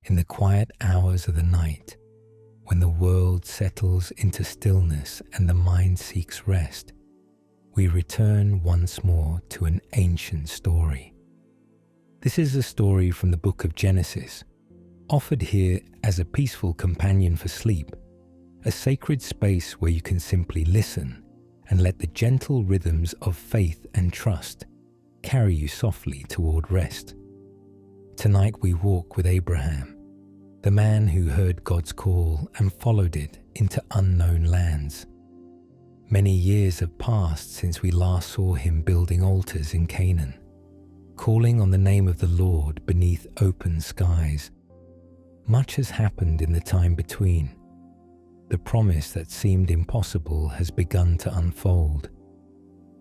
in the quiet hours of the night, when the world settles into stillness and the mind seeks rest, we return once more to an ancient story. This is a story from the book of Genesis, offered here as a peaceful companion for sleep, a sacred space where you can simply listen and let the gentle rhythms of faith and trust carry you softly toward rest. Tonight we walk with Abraham, the man who heard God's call and followed it into unknown lands. Many years have passed since we last saw him building altars in Canaan, calling on the name of the Lord beneath open skies. Much has happened in the time between. The promise that seemed impossible has begun to unfold.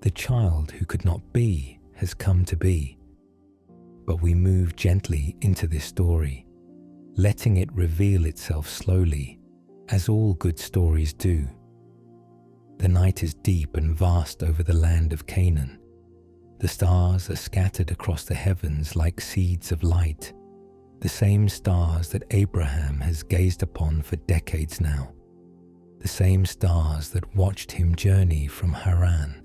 The child who could not be has come to be. But we move gently into this story, letting it reveal itself slowly, as all good stories do. The night is deep and vast over the land of Canaan. The stars are scattered across the heavens like seeds of light, the same stars that Abraham has gazed upon for decades now, the same stars that watched him journey from Haran,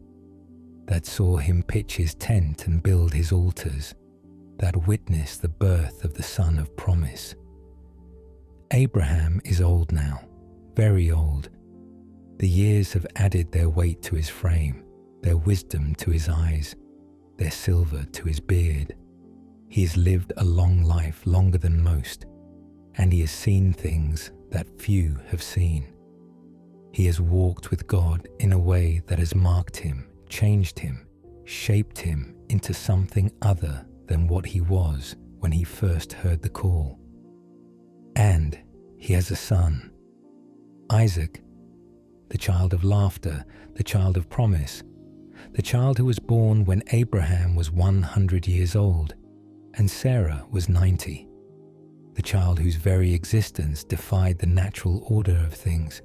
that saw him pitch his tent and build his altars, that witnessed the birth of the Son of Promise. Abraham is old now, very old. The years have added their weight to his frame, their wisdom to his eyes, their silver to his beard. He has lived a long life, longer than most, and he has seen things that few have seen. He has walked with God in a way that has marked him, changed him, shaped him into something other than what he was when he first heard the call. And he has a son, Isaac, the child of laughter, the child of promise, the child who was born when Abraham was 100 years old and Sarah was 90, the child whose very existence defied the natural order of things,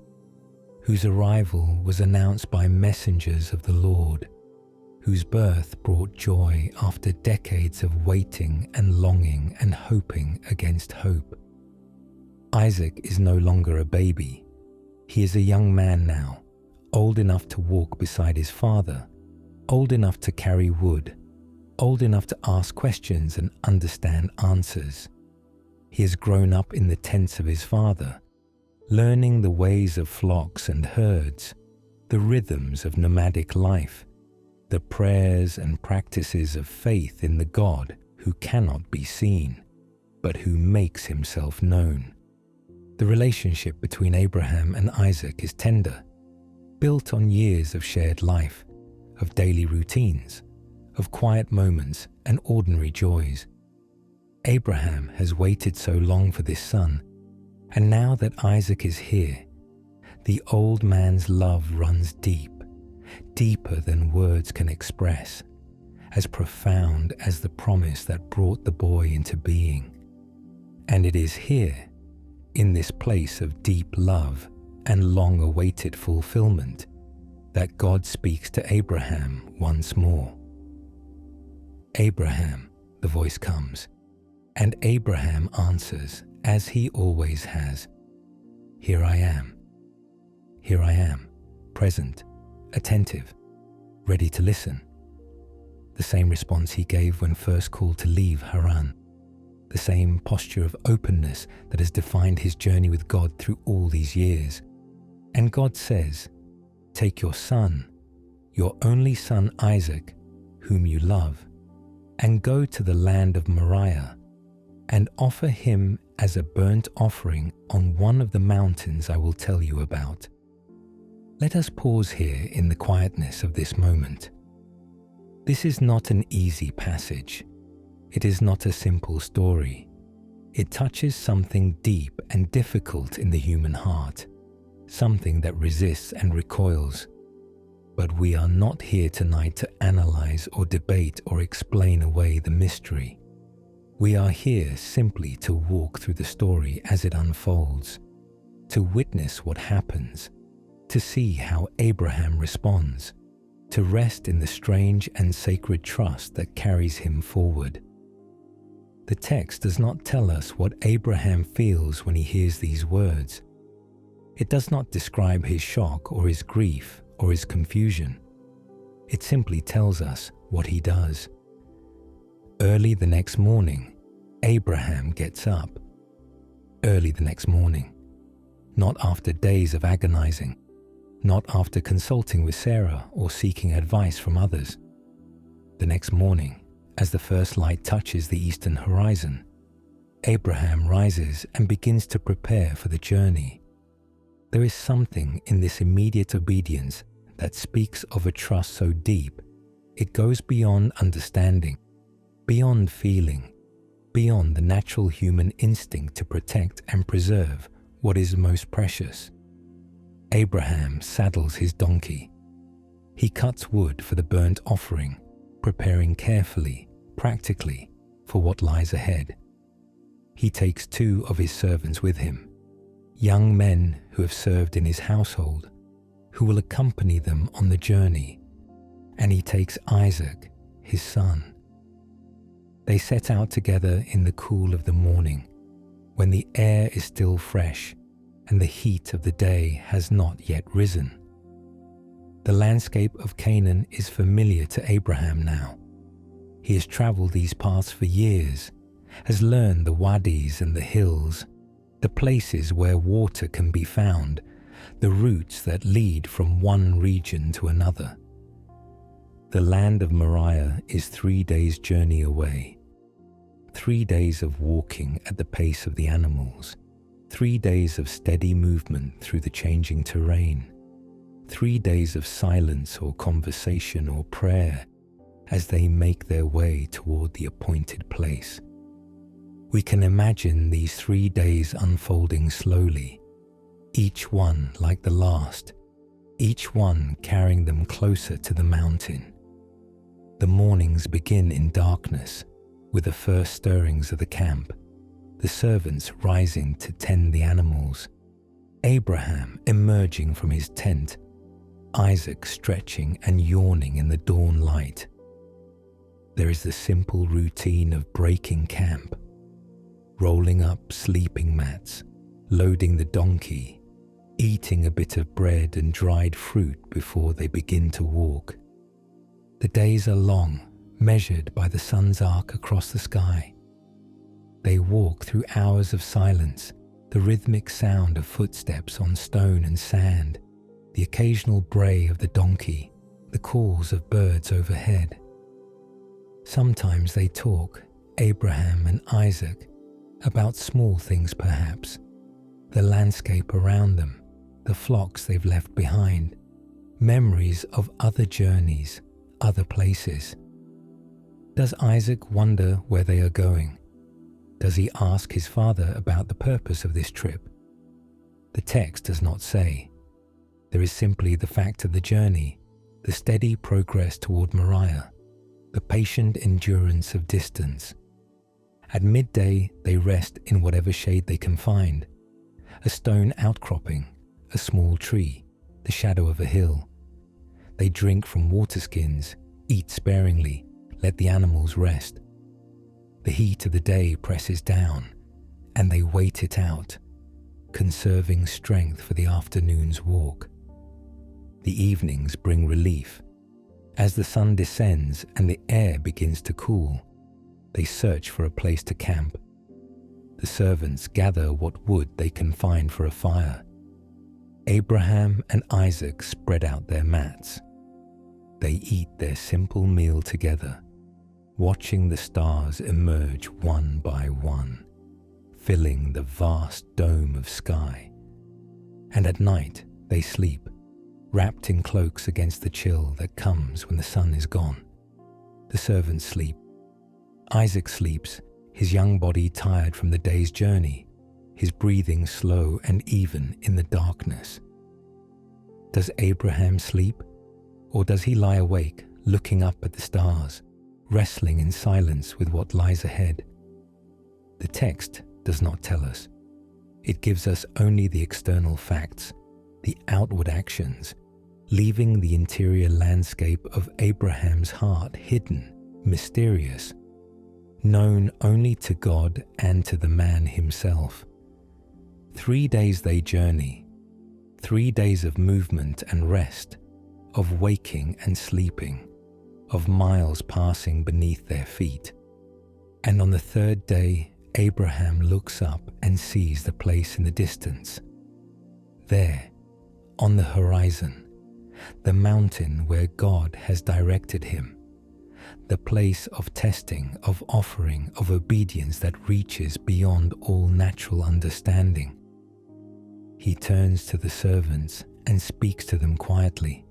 whose arrival was announced by messengers of the Lord, whose birth brought joy after decades of waiting and longing and hoping against hope. Isaac is no longer a baby. He is a young man now, old enough to walk beside his father, old enough to carry wood, old enough to ask questions and understand answers. He has grown up in the tents of his father, learning the ways of flocks and herds, the rhythms of nomadic life, the prayers and practices of faith in the God who cannot be seen, but who makes himself known. The relationship between Abraham and Isaac is tender, built on years of shared life, of daily routines, of quiet moments and ordinary joys. Abraham has waited so long for this son, and now that Isaac is here, the old man's love runs deep, deeper than words can express, as profound as the promise that brought the boy into being. And it is here, in this place of deep love and long-awaited fulfillment, that God speaks to Abraham once more. Abraham, the voice comes, and Abraham answers, as he always has, Here I am, present, attentive, ready to listen. The same response he gave when first called to leave Haran, the same posture of openness that has defined his journey with God through all these years. And God says, Take your son, your only son Isaac, whom you love, and go to the land of Moriah, and offer him as a burnt offering on one of the mountains I will tell you about. Let us pause here in the quietness of this moment. This is not an easy passage. It is not a simple story. It touches something deep and difficult in the human heart, something that resists and recoils. But we are not here tonight to analyze or debate or explain away the mystery. We are here simply to walk through the story as it unfolds, to witness what happens, to see how Abraham responds, to rest in the strange and sacred trust that carries him forward. The text does not tell us what Abraham feels when he hears these words. It does not describe his shock or his grief or his confusion. It simply tells us what he does. Early the next morning, Abraham gets up. Early the next morning. Not after days of agonizing. Not after consulting with Sarah or seeking advice from others. The next morning, as the first light touches the eastern horizon, Abraham rises and begins to prepare for the journey. There is something in this immediate obedience that speaks of a trust so deep, it goes beyond understanding, beyond feeling, beyond the natural human instinct to protect and preserve what is most precious. Abraham saddles his donkey. He cuts wood for the burnt offering, preparing carefully, practically, for what lies ahead. He takes 2 of his servants with him, young men who have served in his household, who will accompany them on the journey, and he takes Isaac, his son. They set out together in the cool of the morning, when the air is still fresh and the heat of the day has not yet risen. The landscape of Canaan is familiar to Abraham now. He has traveled these paths for years, has learned the wadis and the hills, the places where water can be found, the routes that lead from one region to another. The land of Moriah is 3 days' journey away. 3 days of walking at the pace of the animals, 3 days of steady movement through the changing terrain, 3 days of silence or conversation or prayer as they make their way toward the appointed place. We can imagine these 3 days unfolding slowly, each one like the last, each one carrying them closer to the mountain. The mornings begin in darkness, with the first stirrings of the camp, the servants rising to tend the animals, Abraham emerging from his tent, Isaac stretching and yawning in the dawn light. There is the simple routine of breaking camp, rolling up sleeping mats, loading the donkey, eating a bit of bread and dried fruit before they begin to walk. The days are long, measured by the sun's arc across the sky. They walk through hours of silence, the rhythmic sound of footsteps on stone and sand, the occasional bray of the donkey, the calls of birds overhead. Sometimes they talk, Abraham and Isaac, about small things perhaps, the landscape around them, the flocks they've left behind, memories of other journeys, other places. Does Isaac wonder where they are going? Does he ask his father about the purpose of this trip? The text does not say. There is simply the fact of the journey, the steady progress toward Moriah, the patient endurance of distance. At midday, they rest in whatever shade they can find, a stone outcropping, a small tree, the shadow of a hill. They drink from water skins, eat sparingly, let the animals rest. The heat of the day presses down, and they wait it out, conserving strength for the afternoon's walk. The evenings bring relief. As the sun descends and the air begins to cool, they search for a place to camp. The servants gather what wood they can find for a fire. Abraham and Isaac spread out their mats. They eat their simple meal together, watching the stars emerge one by one, filling the vast dome of sky. And at night they sleep, wrapped in cloaks against the chill that comes when the sun is gone. The servants sleep. Isaac sleeps, his young body tired from the day's journey, his breathing slow and even in the darkness. Does Abraham sleep, or does he lie awake, looking up at the stars, wrestling in silence with what lies ahead? The text does not tell us. It gives us only the external facts, the outward actions, leaving the interior landscape of Abraham's heart hidden, mysterious. known only to God and to the man himself. 3 days they journey, 3 days of movement and rest, of waking and sleeping, of miles passing beneath their feet. And on the 3rd day, Abraham looks up and sees the place in the distance. There, on the horizon, the mountain where God has directed him, the place of testing, of offering, of obedience that reaches beyond all natural understanding. He turns to the servants and speaks to them quietly.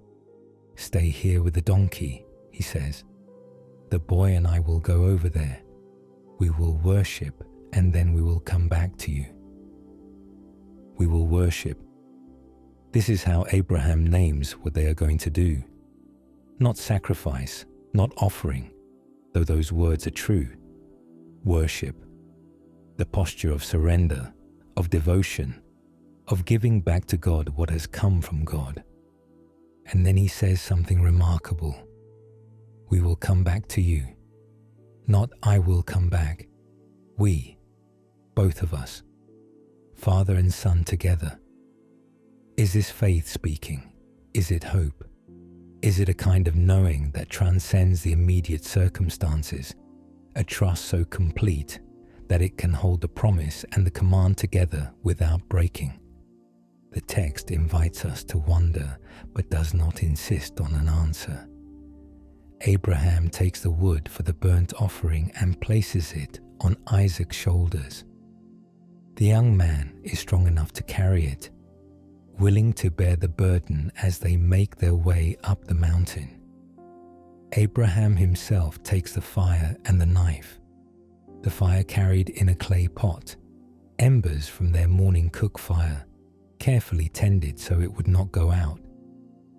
"Stay here with the donkey," he says. "The boy and I will go over there. We will worship and then we will come back to you." We will worship. This is how Abraham names what they are going to do. Not sacrifice, not offering, though those words are true. Worship. The posture of surrender, of devotion, of giving back to God what has come from God. And then he says something remarkable. "We will come back to you." Not "I will come back." We, both of us, Father and Son together. Is this faith speaking? Is it hope? Is it a kind of knowing that transcends the immediate circumstances, a trust so complete that it can hold the promise and the command together without breaking? The text invites us to wonder, but does not insist on an answer. Abraham takes the wood for the burnt offering and places it on Isaac's shoulders. The young man is strong enough to carry it, willing to bear the burden as they make their way up the mountain. Abraham himself takes the fire and the knife, the fire carried in a clay pot, embers from their morning cook fire, carefully tended so it would not go out.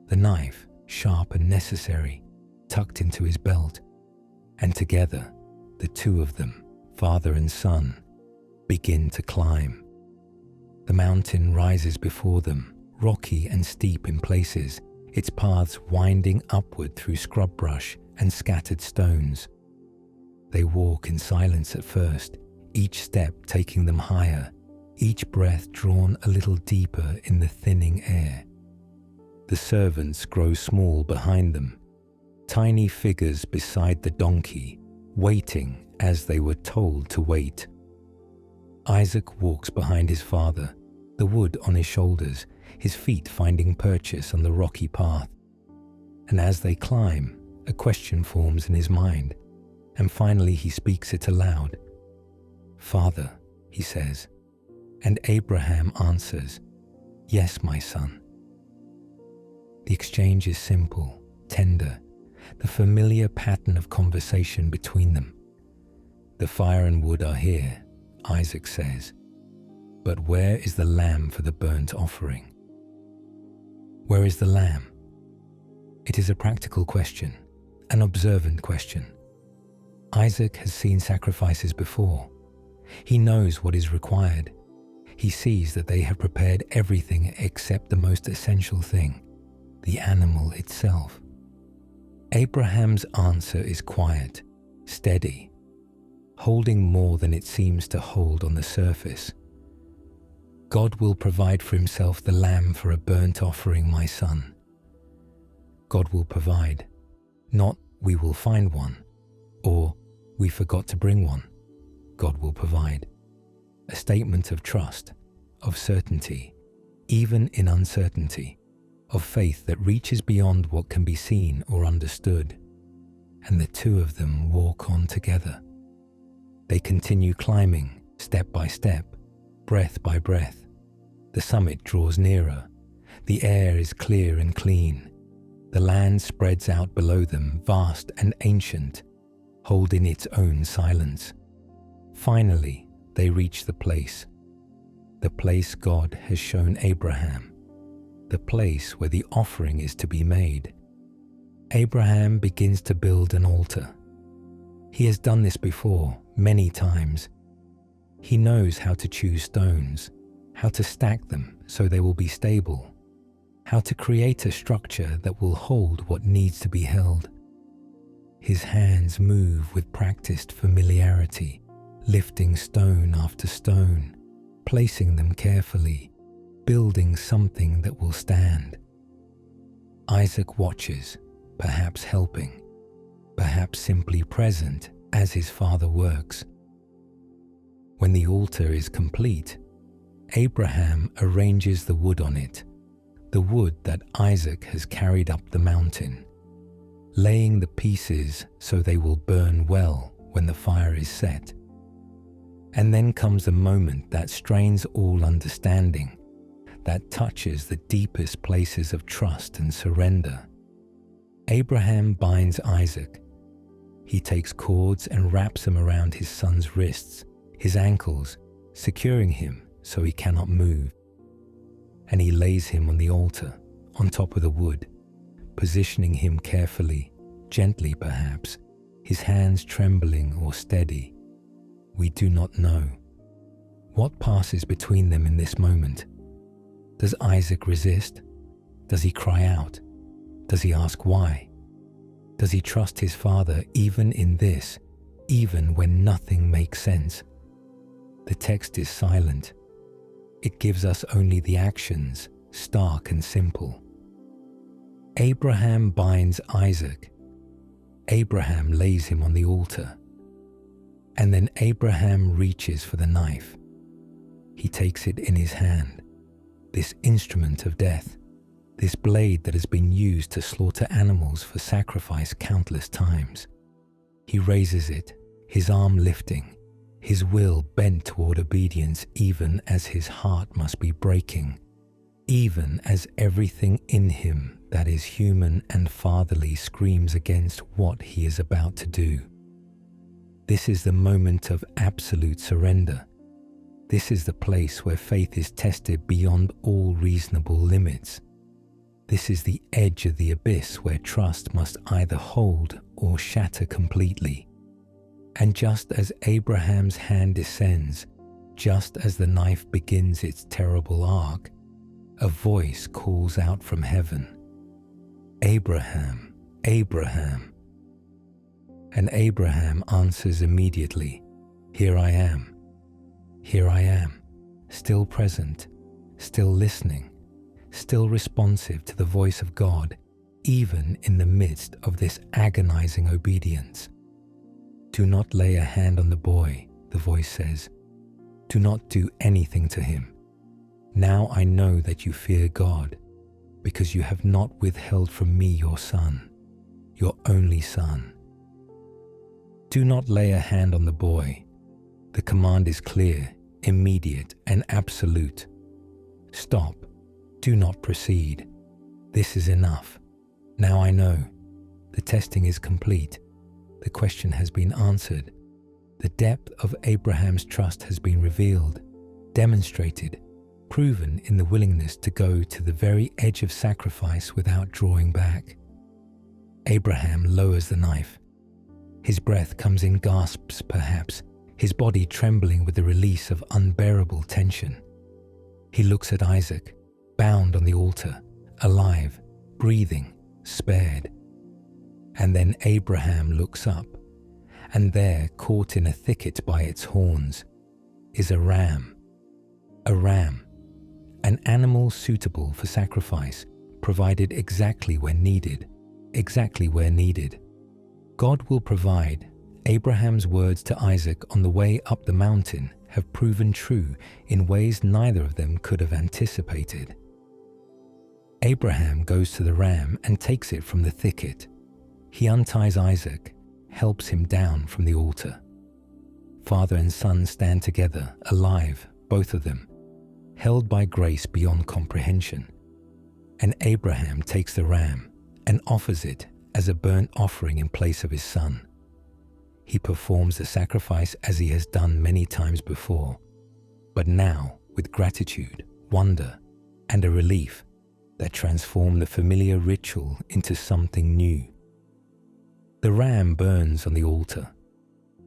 The knife, sharp and necessary, tucked into his belt, and together, the two of them, father and son, begin to climb. The mountain rises before them, rocky and steep in places, its paths winding upward through scrub brush and scattered stones. They walk in silence at first, each step taking them higher, each breath drawn a little deeper in the thinning air. The servants grow small behind them, tiny figures beside the donkey, waiting as they were told to wait. Isaac walks behind his father, the wood on his shoulders, his feet finding purchase on the rocky path. And as they climb, a question forms in his mind, and finally he speaks it aloud. "Father," he says, and Abraham answers, "Yes, my son." The exchange is simple, tender, the familiar pattern of conversation between them. "The fire and wood are here," Isaac says, "but where is the lamb for the burnt offering?" Where is the lamb? It is a practical question, an observant question. Isaac has seen sacrifices before. He knows what is required. He sees that they have prepared everything except the most essential thing, the animal itself. Abraham's answer is quiet, steady, holding more than it seems to hold on the surface. "God will provide for himself the lamb for a burnt offering, my son." God will provide, not "we will find one," or "we forgot to bring one." God will provide. A statement of trust, of certainty, even in uncertainty, of faith that reaches beyond what can be seen or understood. And the two of them walk on together. They continue climbing, step by step, breath by breath. The summit draws nearer. The air is clear and clean. The land spreads out below them, vast and ancient, holding its own silence. Finally, they reach the place God has shown Abraham, the place where the offering is to be made. Abraham begins to build an altar. He has done this before, many times. He knows how to choose stones, how to stack them so they will be stable, how to create a structure that will hold what needs to be held. His hands move with practiced familiarity, lifting stone after stone, placing them carefully, building something that will stand. Isaac watches, perhaps helping, perhaps simply present as his father works. When the altar is complete, Abraham arranges the wood on it, the wood that Isaac has carried up the mountain, laying the pieces so they will burn well when the fire is set. And then comes the moment that strains all understanding, that touches the deepest places of trust and surrender. Abraham binds Isaac. He takes cords and wraps them around his son's wrists, his ankles, securing him so he cannot move. And he lays him on the altar, on top of the wood, positioning him carefully, gently perhaps, his hands trembling or steady. We do not know. What passes between them in this moment? Does Isaac resist? Does he cry out? Does he ask why? Does he trust his father even in this, even when nothing makes sense? The text is silent. It gives us only the actions, stark and simple. Abraham binds Isaac. Abraham lays him on the altar. And then Abraham reaches for the knife. He takes it in his hand, this instrument of death, this blade that has been used to slaughter animals for sacrifice countless times. He raises it, his arm lifting, his will bent toward obedience even as his heart must be breaking, even as everything in him that is human and fatherly screams against what he is about to do. This is the moment of absolute surrender. This is the place where faith is tested beyond all reasonable limits. This is the edge of the abyss where trust must either hold or shatter completely. And just as Abraham's hand descends, just as the knife begins its terrible arc, a voice calls out from heaven, "Abraham, Abraham." And Abraham answers immediately, "Here I am. Here I am, still present, still listening, still responsive to the voice of God, even in the midst of this agonizing obedience. Do not lay a hand on the boy," the voice says. "Do not do anything to him. Now I know that you fear God, because you have not withheld from me your son, your only son. Do not lay a hand on the boy." The command is clear, immediate, and absolute. Stop. Do not proceed. This is enough. Now I know. The testing is complete. The question has been answered. The depth of Abraham's trust has been revealed, demonstrated, proven in the willingness to go to the very edge of sacrifice without drawing back. Abraham lowers the knife. His breath comes in gasps, perhaps, his body trembling with the release of unbearable tension. He looks at Isaac, bound on the altar, alive, breathing, spared. And then Abraham looks up, and there, caught in a thicket by its horns, is a ram. A ram, an animal suitable for sacrifice, provided exactly when needed, exactly where needed. God will provide. Abraham's words to Isaac on the way up the mountain have proven true in ways neither of them could have anticipated. Abraham goes to the ram and takes it from the thicket. He unties Isaac, helps him down from the altar. Father and son stand together, alive, both of them, held by grace beyond comprehension. And Abraham takes the ram and offers it as a burnt offering in place of his son. He performs the sacrifice as he has done many times before, but now with gratitude, wonder, and a relief that transform the familiar ritual into something new. The ram burns on the altar.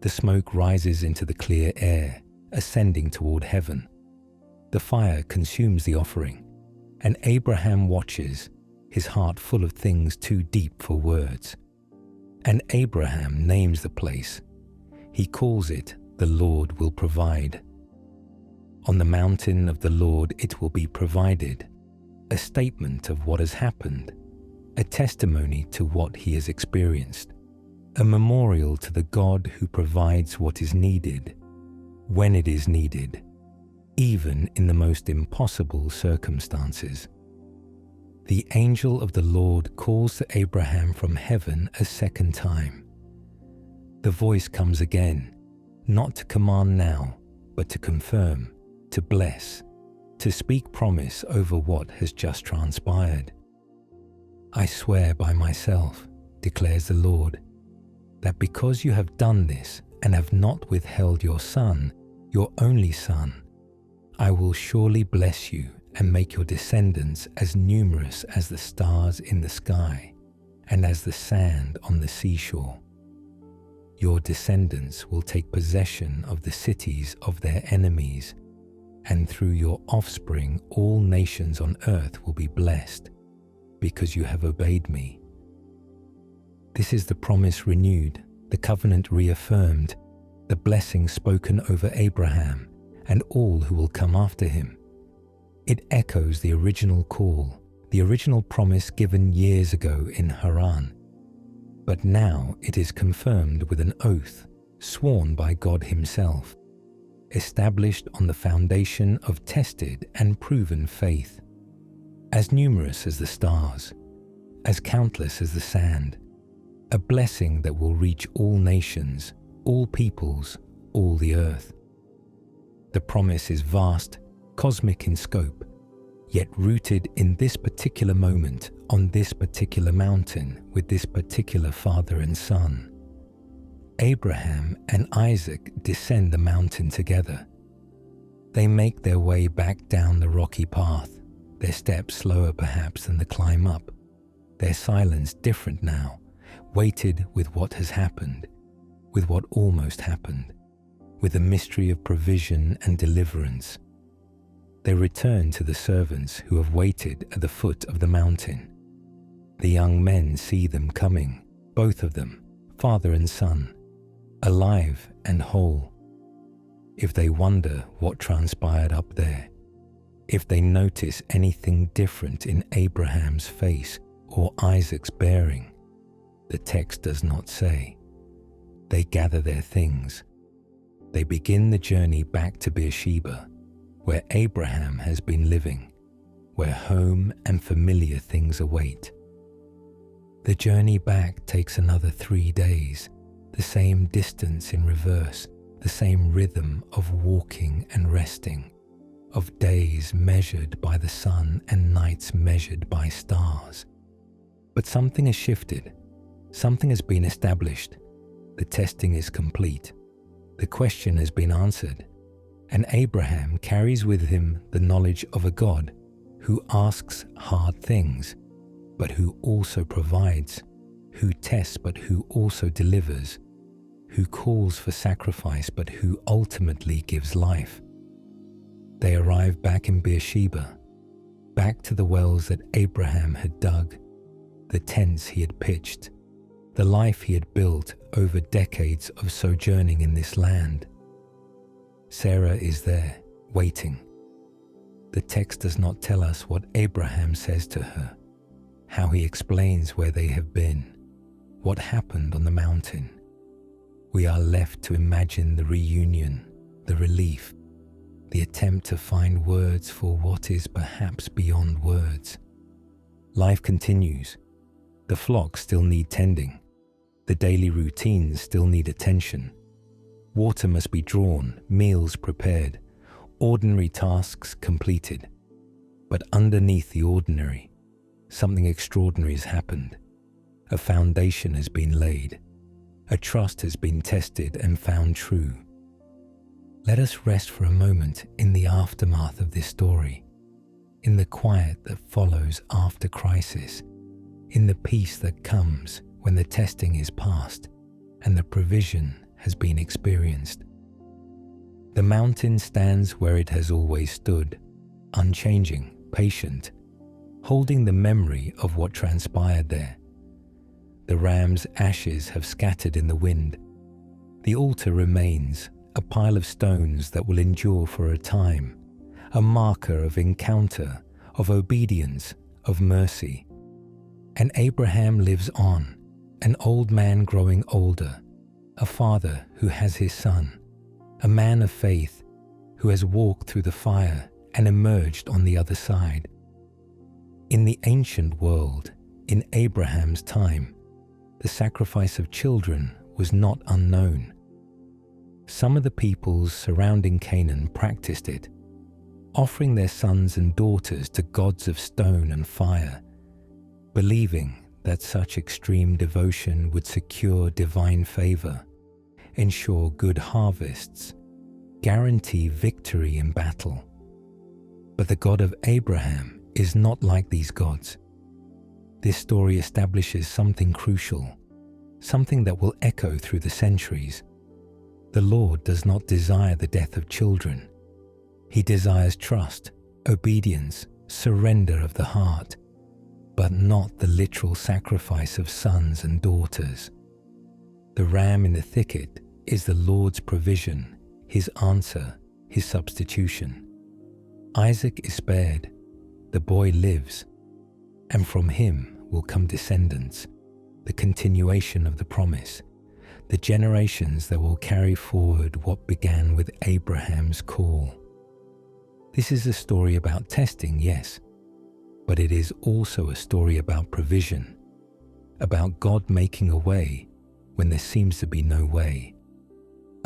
The smoke rises into the clear air, ascending toward heaven. The fire consumes the offering, and Abraham watches, his heart full of things too deep for words. And Abraham names the place. He calls it, "The Lord will provide." On the mountain of the Lord it will be provided, a statement of what has happened, a testimony to what he has experienced, a memorial to the God who provides what is needed, when it is needed, even in the most impossible circumstances. The angel of the Lord calls to Abraham from heaven a second time. The voice comes again, not to command now, but to confirm, to bless, to speak promise over what has just transpired. "I swear by myself," declares the Lord, "that because you have done this and have not withheld your son, your only son, I will surely bless you and make your descendants as numerous as the stars in the sky and as the sand on the seashore. Your descendants will take possession of the cities of their enemies, and through your offspring all nations on earth will be blessed, because you have obeyed me." This is the promise renewed, the covenant reaffirmed, the blessing spoken over Abraham and all who will come after him. It echoes the original call, the original promise given years ago in Haran. But now it is confirmed with an oath sworn by God himself, established on the foundation of tested and proven faith. As numerous as the stars, as countless as the sand, a blessing that will reach all nations, all peoples, all the earth. The promise is vast, cosmic in scope, yet rooted in this particular moment, on this particular mountain, with this particular father and son. Abraham and Isaac descend the mountain together. They make their way back down the rocky path, their steps slower perhaps than the climb up, their silence different now, weighted with what has happened, with what almost happened, with the mystery of provision and deliverance. They return to the servants who have waited at the foot of the mountain. The young men see them coming, both of them, father and son, alive and whole. If they wonder what transpired up there, if they notice anything different in Abraham's face or Isaac's bearing, the text does not say. They gather their things. They begin the journey back to Beersheba, where Abraham has been living, where home and familiar things await. The journey back takes another 3 days, the same distance in reverse, the same rhythm of walking and resting, of days measured by the sun and nights measured by stars. But something has shifted, something has been established, the testing is complete, the question has been answered, and Abraham carries with him the knowledge of a God who asks hard things, but who also provides, who tests but who also delivers, who calls for sacrifice but who ultimately gives life. They arrive back in Beersheba, back to the wells that Abraham had dug, the tents he had pitched, the life he had built over decades of sojourning in this land. Sarah is there, waiting. The text does not tell us what Abraham says to her, how he explains where they have been, what happened on the mountain. We are left to imagine the reunion, the relief, the attempt to find words for what is perhaps beyond words. Life continues. The flocks still need tending. The daily routines still need attention. Water must be drawn, meals prepared, ordinary tasks completed. But underneath the ordinary, something extraordinary has happened. A foundation has been laid. A trust has been tested and found true. Let us rest for a moment in the aftermath of this story, in the quiet that follows after crisis, in the peace that comes when the testing is past and the provision has been experienced. The mountain stands where it has always stood, unchanging, patient, holding the memory of what transpired there. The ram's ashes have scattered in the wind. The altar remains, a pile of stones that will endure for a time, a marker of encounter, of obedience, of mercy. And Abraham lives on, an old man growing older, a father who has his son, a man of faith who has walked through the fire and emerged on the other side. In the ancient world, in Abraham's time, the sacrifice of children was not unknown. Some of the peoples surrounding Canaan practiced it, offering their sons and daughters to gods of stone and fire, believing that such extreme devotion would secure divine favor, ensure good harvests, guarantee victory in battle. But the God of Abraham is not like these gods. This story establishes something crucial, something that will echo through the centuries. The Lord does not desire the death of children. He desires trust, obedience, surrender of the heart, but not the literal sacrifice of sons and daughters. The ram in the thicket is the Lord's provision, his answer, his substitution. Isaac is spared, the boy lives, and from him will come descendants, the continuation of the promise, the generations that will carry forward what began with Abraham's call. This is a story about testing, yes, but it is also a story about provision, about God making a way when there seems to be no way,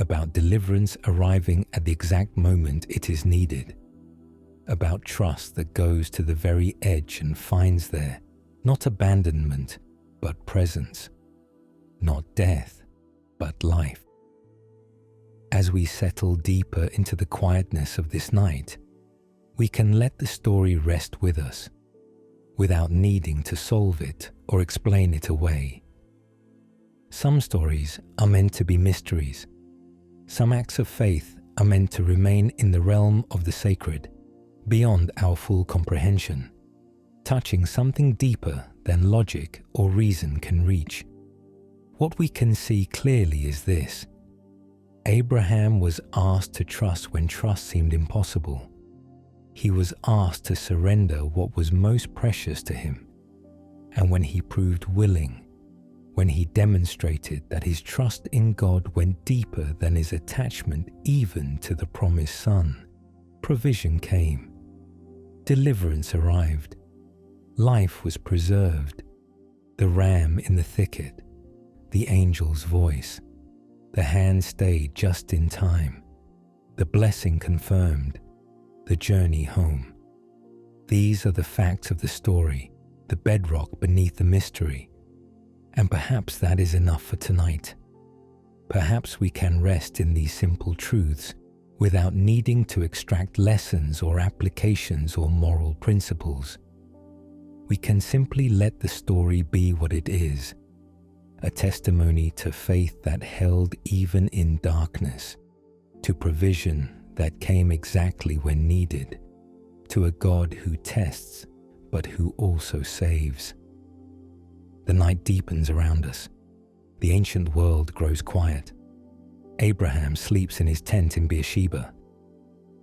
about deliverance arriving at the exact moment it is needed, about trust that goes to the very edge and finds there not abandonment, but presence, not death, but life. As we settle deeper into the quietness of this night, we can let the story rest with us, without needing to solve it or explain it away. Some stories are meant to be mysteries. Some acts of faith are meant to remain in the realm of the sacred, beyond our full comprehension, touching something deeper than logic or reason can reach. What we can see clearly is this: Abraham was asked to trust when trust seemed impossible. He was asked to surrender what was most precious to him. And when he proved willing, when he demonstrated that his trust in God went deeper than his attachment even to the promised son, provision came. Deliverance arrived. Life was preserved. The ram in the thicket, the angel's voice, the hand stayed just in time, the blessing confirmed, the journey home. These are the facts of the story, the bedrock beneath the mystery. And perhaps that is enough for tonight. Perhaps we can rest in these simple truths without needing to extract lessons or applications or moral principles. We can simply let the story be what it is, a testimony to faith that held even in darkness, to provision that came exactly when needed, to a God who tests but who also saves. The night deepens around us. The ancient world grows quiet. Abraham sleeps in his tent in Beersheba.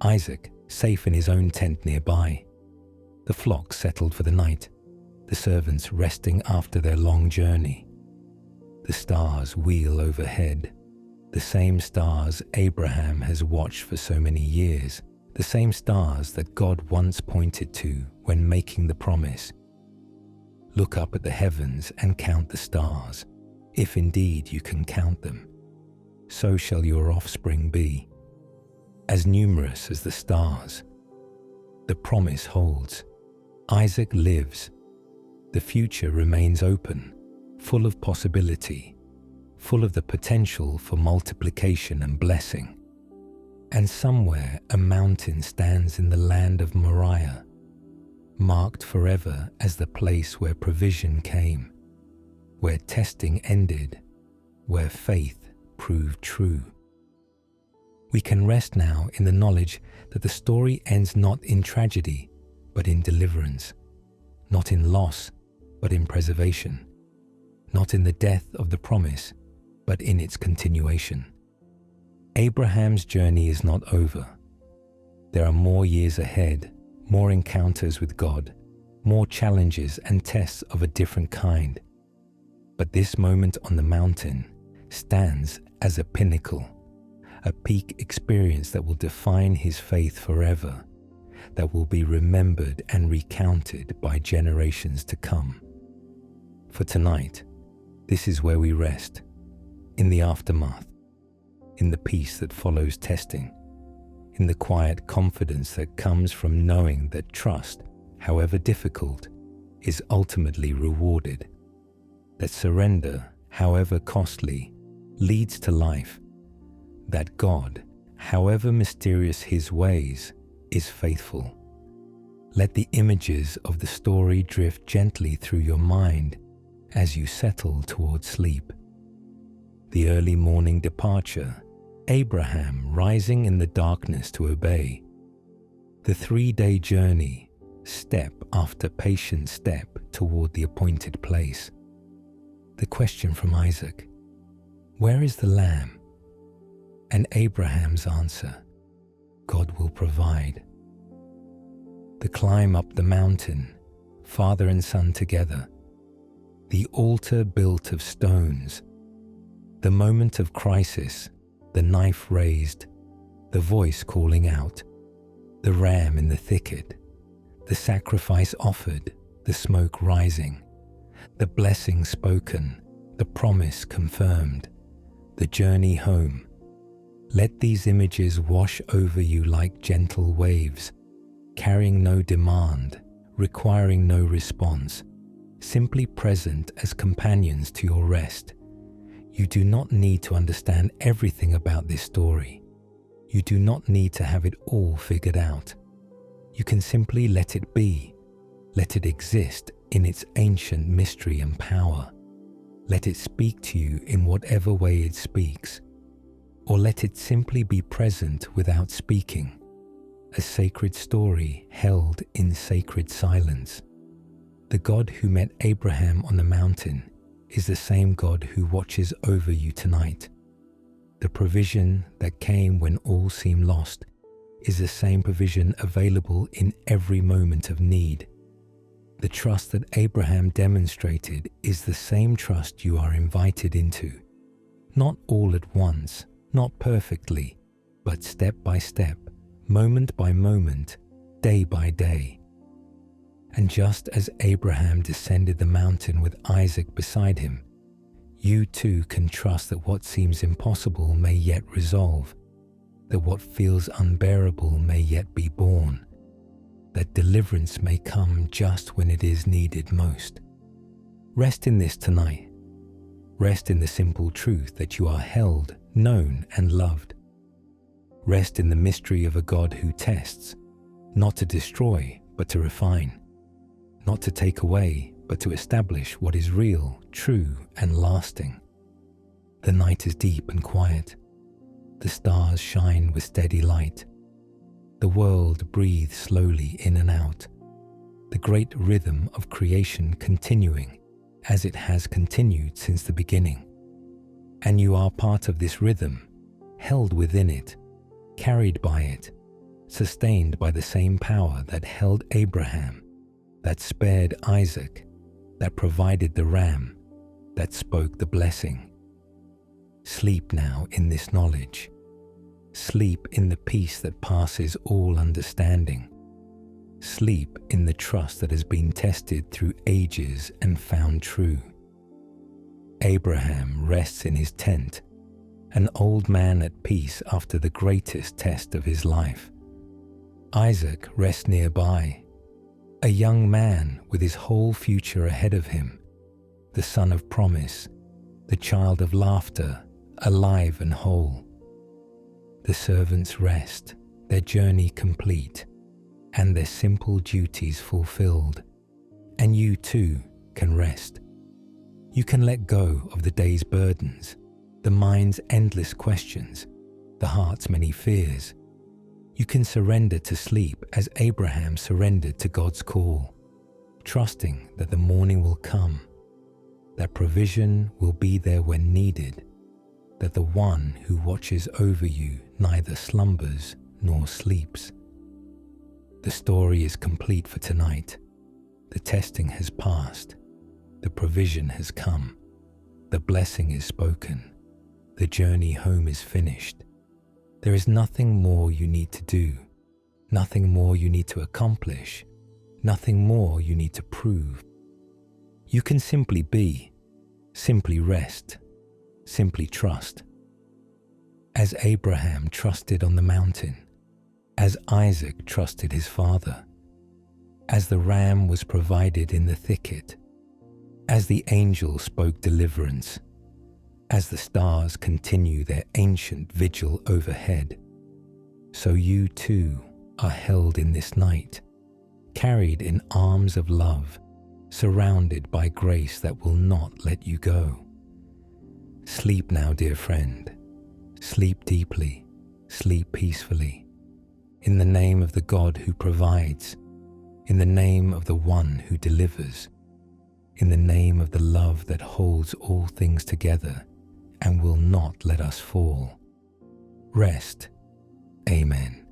Isaac safe in his own tent nearby. The flock settled for the night, the servants resting after their long journey. The stars wheel overhead, the same stars Abraham has watched for so many years, the same stars that God once pointed to when making the promise. Look up at the heavens and count the stars, if indeed you can count them. So shall your offspring be, as numerous as the stars. The promise holds. Isaac lives. The future remains open, full of possibility, full of the potential for multiplication and blessing. And somewhere a mountain stands in the land of Moriah, marked forever as the place where provision came, where testing ended, where faith proved true. We can rest now in the knowledge that the story ends not in tragedy, but in deliverance, not in loss, but in preservation, not in the death of the promise, but in its continuation. Abraham's journey is not over. There are more years ahead, more encounters with God, more challenges and tests of a different kind. But this moment on the mountain stands as a pinnacle, a peak experience that will define his faith forever, that will be remembered and recounted by generations to come. For tonight, this is where we rest, in the aftermath, in the peace that follows testing, in the quiet confidence that comes from knowing that trust, however difficult, is ultimately rewarded, that surrender, however costly, leads to life, that God, however mysterious his ways, is faithful. Let the images of the story drift gently through your mind as you settle towards sleep. The early morning departure, Abraham rising in the darkness to obey. The 3-day journey, step after patient step toward the appointed place. The question from Isaac, "Where is the lamb?" And Abraham's answer, "God will provide." The climb up the mountain, father and son together. The altar built of stones. The moment of crisis, the knife raised, the voice calling out, the ram in the thicket, the sacrifice offered, the smoke rising, the blessing spoken, the promise confirmed, the journey home. Let these images wash over you like gentle waves, carrying no demand, requiring no response, simply present as companions to your rest. You do not need to understand everything about this story. You do not need to have it all figured out. You can simply let it be. Let it exist in its ancient mystery and power. Let it speak to you in whatever way it speaks. Or let it simply be present without speaking. A sacred story held in sacred silence. The God who met Abraham on the mountain is the same God who watches over you tonight. The provision that came when all seemed lost is the same provision available in every moment of need. The trust that Abraham demonstrated is the same trust you are invited into. Not all at once, not perfectly, but step by step, moment by moment, day by day. And just as Abraham descended the mountain with Isaac beside him, you too can trust that what seems impossible may yet resolve, that what feels unbearable may yet be borne, that deliverance may come just when it is needed most. Rest in this tonight. Rest in the simple truth that you are held, known, and loved. Rest in the mystery of a God who tests, not to destroy, but to refine, not to take away, but to establish what is real, true, and lasting. The night is deep and quiet. The stars shine with steady light. The world breathes slowly in and out, the great rhythm of creation continuing as it has continued since the beginning. And you are part of this rhythm, held within it, carried by it, sustained by the same power that held Abraham, that spared Isaac, that provided the ram, that spoke the blessing. Sleep now in this knowledge. Sleep in the peace that passes all understanding. Sleep in the trust that has been tested through ages and found true. Abraham rests in his tent, an old man at peace after the greatest test of his life. Isaac rests nearby, a young man with his whole future ahead of him, the son of promise, the child of laughter, alive and whole. The servants rest, their journey complete, and their simple duties fulfilled. And you too can rest. You can let go of the day's burdens, the mind's endless questions, the heart's many fears. You can surrender to sleep as Abraham surrendered to God's call, trusting that the morning will come, that provision will be there when needed, that the one who watches over you neither slumbers nor sleeps. The story is complete for tonight. The testing has passed. The provision has come. The blessing is spoken. The journey home is finished. There is nothing more you need to do, nothing more you need to accomplish, nothing more you need to prove. You can simply be, simply rest, simply trust. As Abraham trusted on the mountain, as Isaac trusted his father, as the ram was provided in the thicket, as the angel spoke deliverance, as the stars continue their ancient vigil overhead, so you too are held in this night, carried in arms of love, surrounded by grace that will not let you go. Sleep now, dear friend. Sleep deeply, sleep peacefully. In the name of the God who provides, in the name of the one who delivers, in the name of the love that holds all things together and will not let us fall. Rest. Amen.